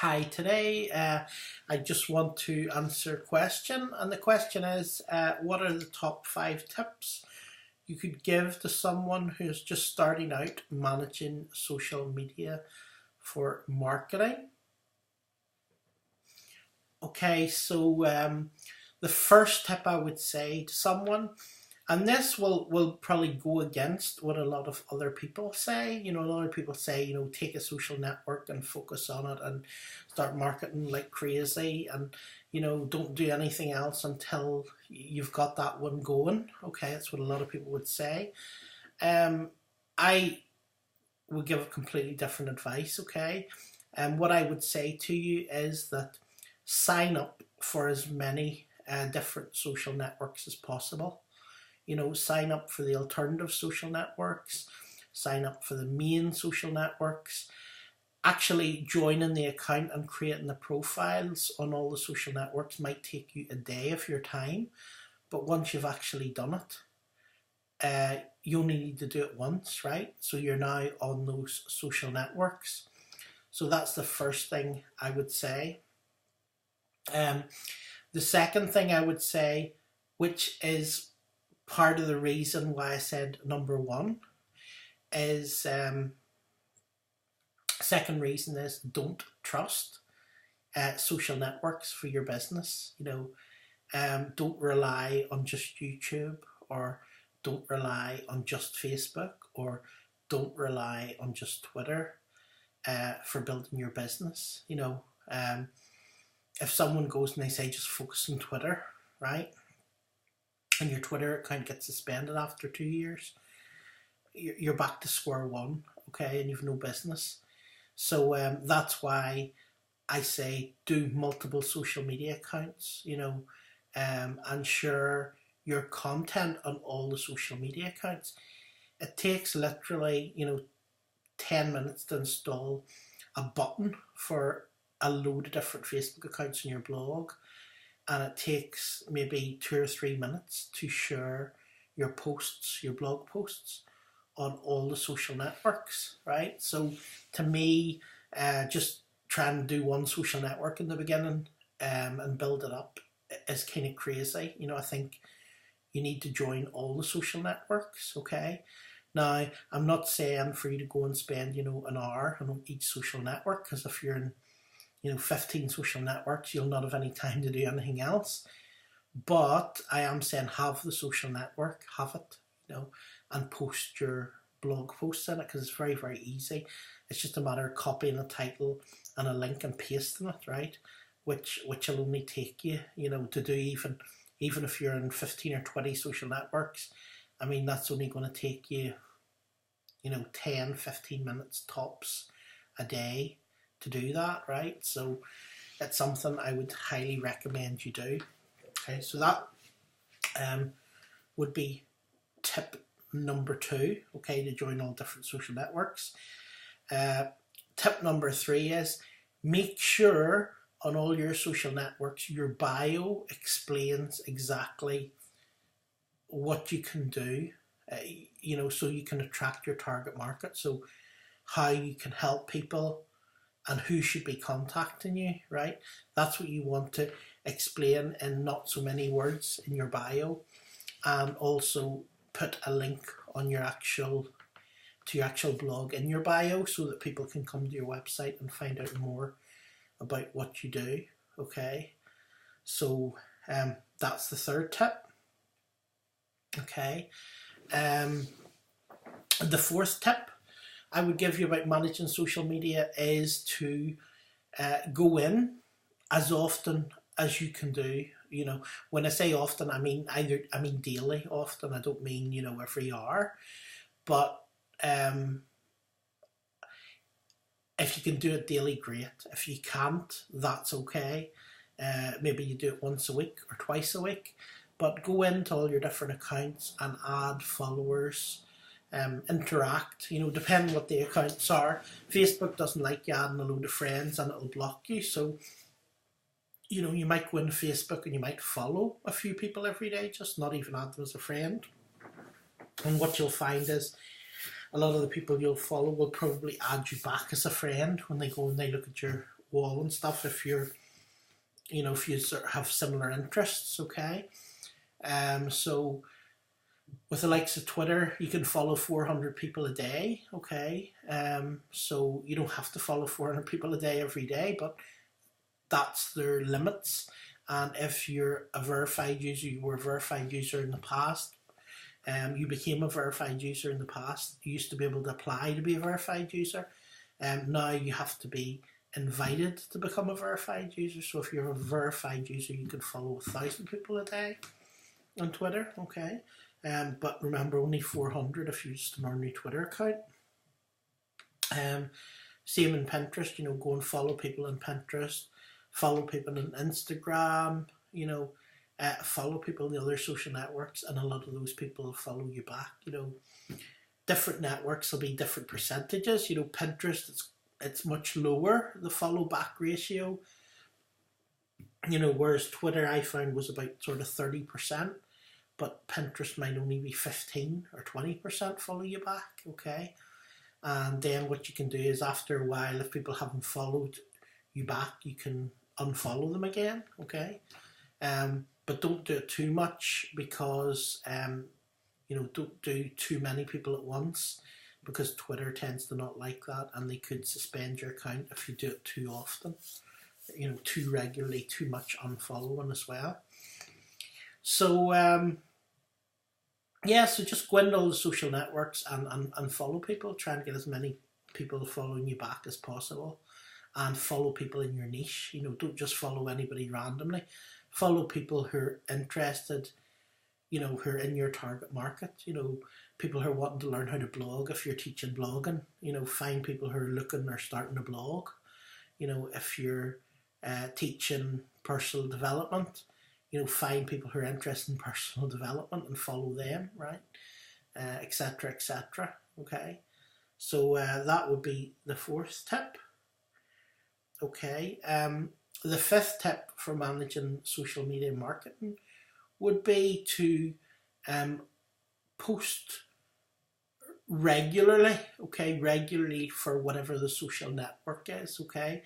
Hi, today I just want to answer a question, and the question is what are the top 5 tips you could give to someone who's just starting out managing social media for marketing? Okay, so the first tip I would say to someone, and this will probably go against what a lot of other people say. A lot of people say, take a social network and focus on it and start marketing like crazy, and don't do anything else until you've got that one going. Okay, that's what a lot of people would say. I would give completely different advice. Okay, and what I would say to you is that sign up for as many different social networks as possible. Sign up for the alternative social networks, sign up for the main social networks. Actually joining the account and creating the profiles on all the social networks might take you a day of your time, but once you've actually done it, you only need to do it once, right? So you're now on those social networks. So that's the first thing I would say. The second thing I would say, which is part of the reason why I said number one, is second reason is don't trust social networks for your business. Don't rely on just YouTube, or don't rely on just Facebook, or don't rely on just Twitter for building your business. If someone goes and they say just focus on Twitter, right, and your Twitter account gets suspended after 2 years, you're back to square one, okay, and you've no business. So that's why I say do multiple social media accounts, and share your content on all the social media accounts. It takes literally, 10 minutes to install a button for a load of different Facebook accounts in your blog, and it takes maybe 2 or 3 minutes to share your posts, your blog posts, on all the social networks, right? So to me, just trying to do one social network in the beginning and build it up is kind of crazy. I think you need to join all the social networks, okay? Now, I'm not saying for you to go and spend, an hour on each social network, because if you're in 15 social networks, you'll not have any time to do anything else. But I am saying have the social network, have it, and post your blog posts in it, because it's very, very easy. It's just a matter of copying a title and a link and pasting it, right? Which will only take you, to do even if you're in 15 or 20 social networks. I mean, that's only going to take you, 10, 15 minutes tops a day to do that, right? So it's something I would highly recommend you do. Okay, so that would be tip number 2, okay, to join all different social networks. Tip number 3 is make sure on all your social networks your bio explains exactly what you can do, so you can attract your target market, so how you can help people and who should be contacting you, right? That's what you want to explain in not so many words in your bio, and also put a link on your actual blog in your bio, so that people can come to your website and find out more about what you do, okay? So that's the third tip, okay? The fourth tip I would give you about managing social media is to go in as often as you can do. When I say often, I mean daily often. I don't mean, every hour. But if you can do it daily, great. If you can't, that's okay. Maybe you do it once a week or twice a week. But go into all your different accounts and add followers. Interact, depending what the accounts are. Facebook doesn't like you adding a load of friends, and it'll block you. So, you might go into Facebook and you might follow a few people every day, just not even add them as a friend. And what you'll find is a lot of the people you'll follow will probably add you back as a friend when they go and they look at your wall and stuff if you're, if you sort of have similar interests, okay? So with the likes of Twitter, you can follow 400 people a day, okay? So you don't have to follow 400 people a day every day, but that's their limits. And if you're a verified user, you were a verified user in the past, you became a verified user in the past, you used to be able to apply to be a verified user, now you have to be invited to become a verified user. So if you're a verified user, you can follow 1,000 people a day on Twitter, okay? But remember, only 400 if you used an ordinary Twitter account. Same in Pinterest, go and follow people on Pinterest, follow people on Instagram, follow people on the other social networks, and a lot of those people will follow you back. Different networks will be different percentages. Pinterest, it's much lower, the follow back ratio. Whereas Twitter I found was about sort of 30%, but Pinterest might only be 15 or 20% follow you back, okay? And then what you can do is, after a while, if people haven't followed you back, you can unfollow them again, okay? But don't do it too much, because don't do too many people at once, because Twitter tends to not like that, and they could suspend your account if you do it too often, too regularly, too much unfollowing as well. So so just go into all the social networks and follow people. Try and get as many people following you back as possible, and follow people in your niche. Don't just follow anybody randomly. Follow people who are interested, who are in your target market. People who are wanting to learn how to blog. If you're teaching blogging, find people who are looking or starting a blog. If you're teaching personal development, find people who are interested in personal development and follow them, right? Etc., etc. Okay, so that would be the fourth tip. Okay, the fifth tip for managing social media marketing would be to post regularly, okay, regularly for whatever the social network is, okay?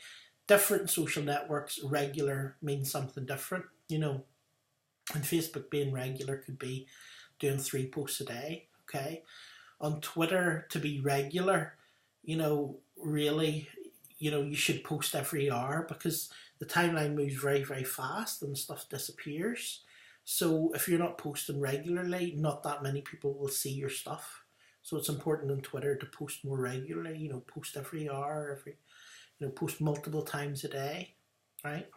Different social networks, regular means something different, And Facebook being regular could be doing 3 posts a day, okay? On Twitter, to be regular, really, you should post every hour, because the timeline moves very, very fast and stuff disappears. So if you're not posting regularly, not that many people will see your stuff. So it's important on Twitter to post more regularly, post every hour, post multiple times a day, right?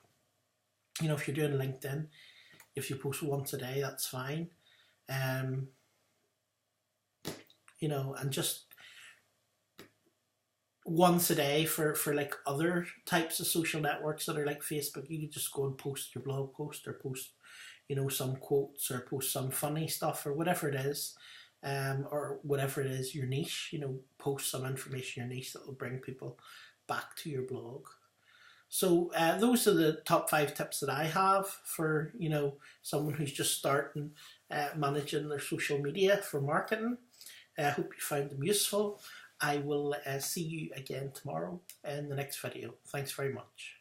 If you're doing LinkedIn, if you post once a day, that's fine. And just once a day for like other types of social networks that are like Facebook, you can just go and post your blog post, or post, some quotes, or post some funny stuff, or whatever it is, or whatever it is, your niche, post some information in your niche that will bring people back to your blog. So those are the top 5 tips that I have for, someone who's just starting managing their social media for marketing. I hope you found them useful. I will see you again tomorrow in the next video. Thanks very much.